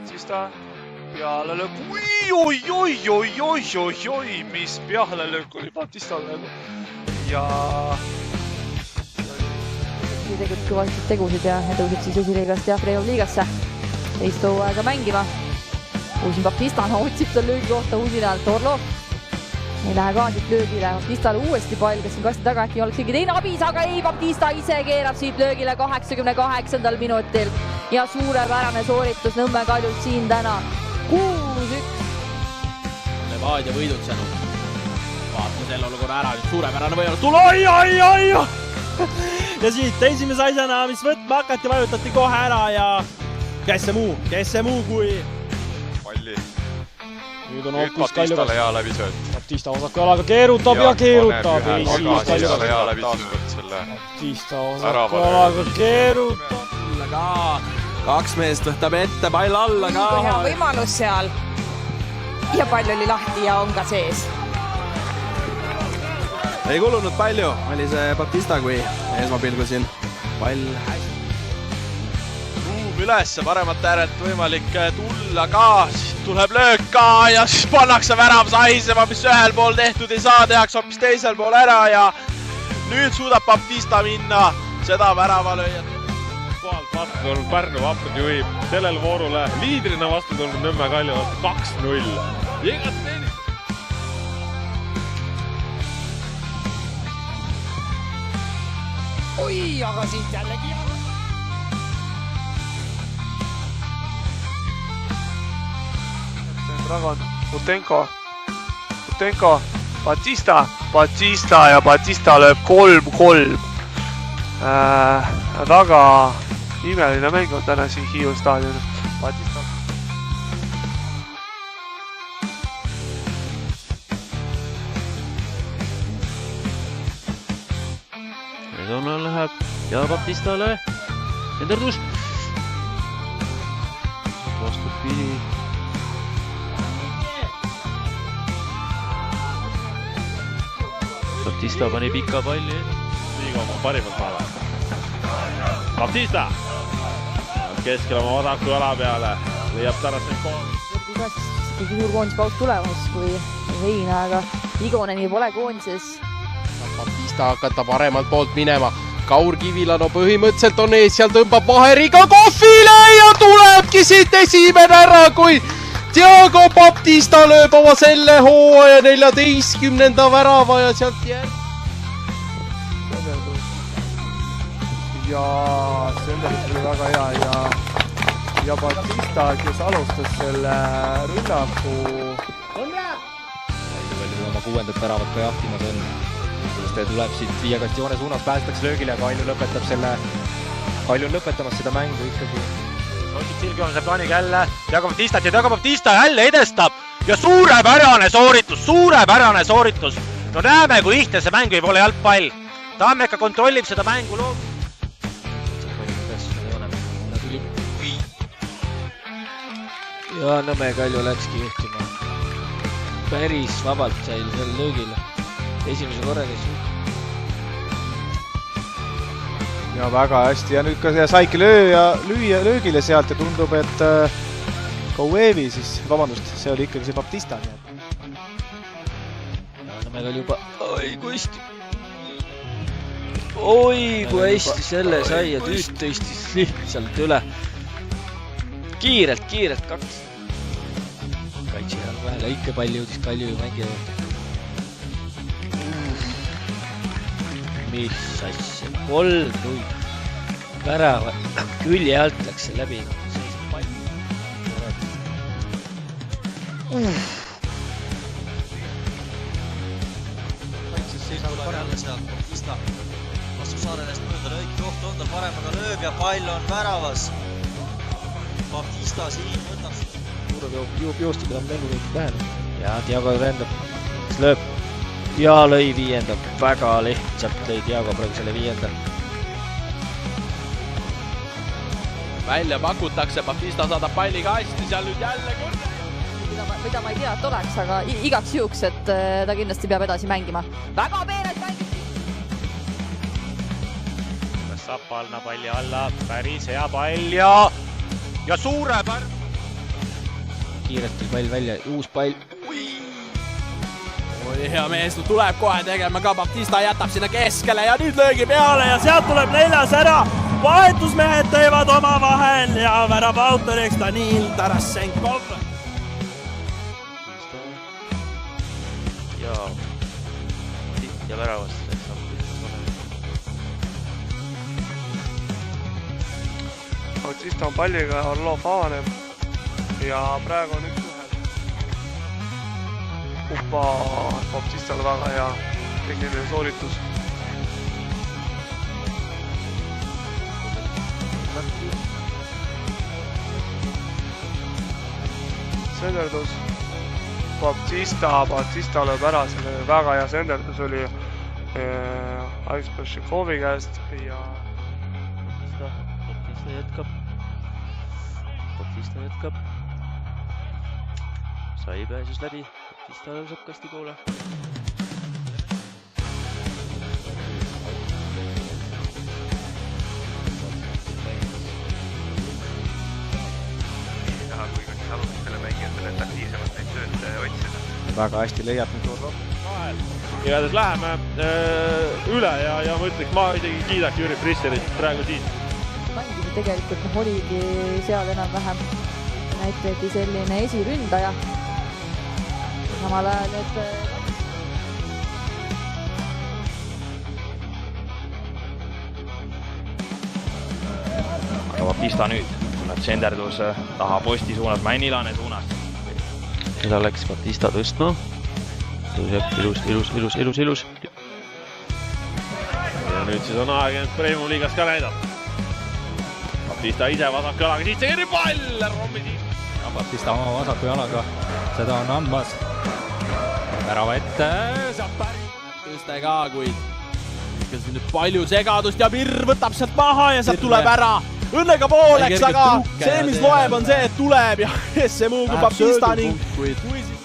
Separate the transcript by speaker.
Speaker 1: Batista pealelöök. Oi, mis pealelöök oli Batistal ja
Speaker 2: tegelikult kõvasid tegusid ja tõusid siis esiliigast ja Freio liigasse teist hooaega mängima. Uusin Batista otsib seal löögi kohta Uusinalt Orlov. Ei lähe ka siit löögile. Batistale uuesti pall, kes siin kasti taga äkki oleks keegi teine abis, aga ei, Batista ise keerab siit löögile 88. minutil ja suurepärane sooritus Nõmme Kaljult siin täna 6-1.
Speaker 3: Levadia võidutsenud. Vaatame selle olukorra ära, nüüd suurepärane võimalus tulla. Oi! Ja siit esimese asjana, mis võtma hakati, vajutati kohe ära ja kes see muu kui
Speaker 1: palli.
Speaker 3: Nüüd on
Speaker 1: Nüüd Batistale hea läbisööt.
Speaker 3: Batista osaku jalaga keerutab ja keerutab.
Speaker 1: Batistale hea läbisööt selle.
Speaker 3: Batista osaku jalaga keerutab. Kaks meest võtab ette, pall alla ka.
Speaker 4: Hea võimalus seal. Ja pall oli lahti ja on ka sees.
Speaker 3: Ei kulunud palju, oli see Batista kui esmapilgu siin pall hästi. Ruum üles, paremat äärelt võimalik tulla ka, tuleb löök ka ja siis pannakse värav sahisema, mis ühel pool tehtud ei saa, tehakse hoopis teisel pool ära ja nüüd suudab Batista minna seda väravalööjat.
Speaker 5: Kohalt vastu tulnud Pärnu Vapud juhib sellel voorule liidrina vastu tulnud Nõmme Kalju 2-0. Igat teenib.
Speaker 4: Oi, aga siit jällegi
Speaker 1: Dragon, Utenko, Batista ja Batista lööb 3-3. Väga imeline mäng on täna siin Hiiu staadionil. Batista.
Speaker 6: Redona läheb ja Batistale enderdus. Vastupidi. Batista pani pika palli.
Speaker 5: Liiga oma parimat maale. Batista! Keskel oma vasaku jala peale. Leiab tänasel kool.
Speaker 2: Ikkagi suur koondispaus tulemas, kui Veina, aga Igoneni pole koondises.
Speaker 7: Batista hakata paremalt poolt minema. Kaur Kivilano põhimõtteliselt on ees, seal tõmbab vaheriga kohvile ja tulebki siit esimene ära, kui Thiago Batista lööb oma selle hooaja 14. värava ja sealt järg.
Speaker 8: Ja Senders oli väga hea ja Batista, kes alustas selle rünnaku.
Speaker 9: Palju oma 6. väravat ka jahtimas on. Ta tuleb siit viiekasti joone suunas, päästakse löögile ja Kalju lõpetab selle. Kalju on lõpetamas seda mängu ikkagi.
Speaker 3: Otsib Silgi on see plaaniga jälle Thiago Batistat ja Thiago Batista jälle edestab ja suurepärane sooritus. No näeme, kui lihtne see mäng võib olla jalgpall. Tammeka kontrollib seda mängu loob.
Speaker 9: Ja Nõmme Kalju läkski juhtima. Päris vabalt sai selle löögile. Esimese korraga
Speaker 8: ja väga hästi ja nüüd ka saiki lüüa löögile sealt ja tundub, et ka Uevi siis, vabandust, see oli ikkagi see Batista.
Speaker 9: Nõmme Kalju juba, oi kui hästi selle sai ja tüüt tõstis lihtsalt üle. Kiirelt 2. Kaitsi all vähe lõike pall jõudis Kalju mängija. Mis asja, 3-0. Värava külje alt läks see läbi.
Speaker 10: Kaitses seisab paremale sealt Batista. Vastu Saarelest mööda lõik koht on tal paremaga lööb ja pall on väravas. Batista siin võtab.
Speaker 9: Joostud enam mängu kõik tähele. Ja Thiago rändab, kes lööb. Ja lõi 5. Väga lihtsalt lõi Thiago praegu selle 5.
Speaker 3: Välja pakutakse, Batista saadab palli kasti, seal nüüd jälle kõrge.
Speaker 2: Mida ma ei tea, et oleks, aga igaks juhuks, et ta kindlasti peab edasi mängima. Väga peenelt mängib!
Speaker 3: Saab Palna palli alla, päris hea pall ja suurepärane.
Speaker 9: kiiresti pall välja, uus pall.
Speaker 3: Oli hea mees, tuleb kohe tegema ka, Baptista jätab sinna keskele ja nüüd löögi peale ja sealt tuleb 4. ära. Vahetusmehed teevad oma vahel ja värab autoriks Danil Tarasenkov.
Speaker 6: ja väravast saab
Speaker 1: Bautista on palliga ja Orlov avaneb ja praegu on 1-1. Baptistal väga hea tehniline sooritus. Senderdus. Baptista lööb ära, selle väga hea senderdus oli Aisberšikovi käest ja
Speaker 6: Baptista jätkab. Sai pääses läbi, Baptista tõuseb kasti poole.
Speaker 11: Ei taha, kui kas alustele mängijatele aktiivsemalt neid sööte otsida.
Speaker 8: Väga hästi leiab nüüd Orlov.
Speaker 5: Igades läheme üle ja ma ütleks, ma isegi kiidaks Jüri Frisserit praegu siin.
Speaker 2: Mängisi tegelikult oligi seal enam-vähem näitegi selline esiründaja. Samal ajal need
Speaker 9: aga Baptista nüüd tuleb senderdus taha posti suunas, Männilane suunas.
Speaker 6: Seda läks Baptista tõstma. Tõuseb ilus.
Speaker 5: Ja nüüd siis on aeg end Premium liigas ka näidata. Baptista ise vasaku jalaga sisse kirju pall, rommi siin.
Speaker 12: Ja Baptista oma vasaku jalaga seda on andmas. Värava ette, saab päri.
Speaker 3: Tõste ka, kuid ikkagi nüüd palju segadust ja Virr võtab sealt maha ja sealt tuleb ära. Õnnega pooleks, aga see, mis loeb, on see, et tuleb ja see muu kui Baptista ning kui siis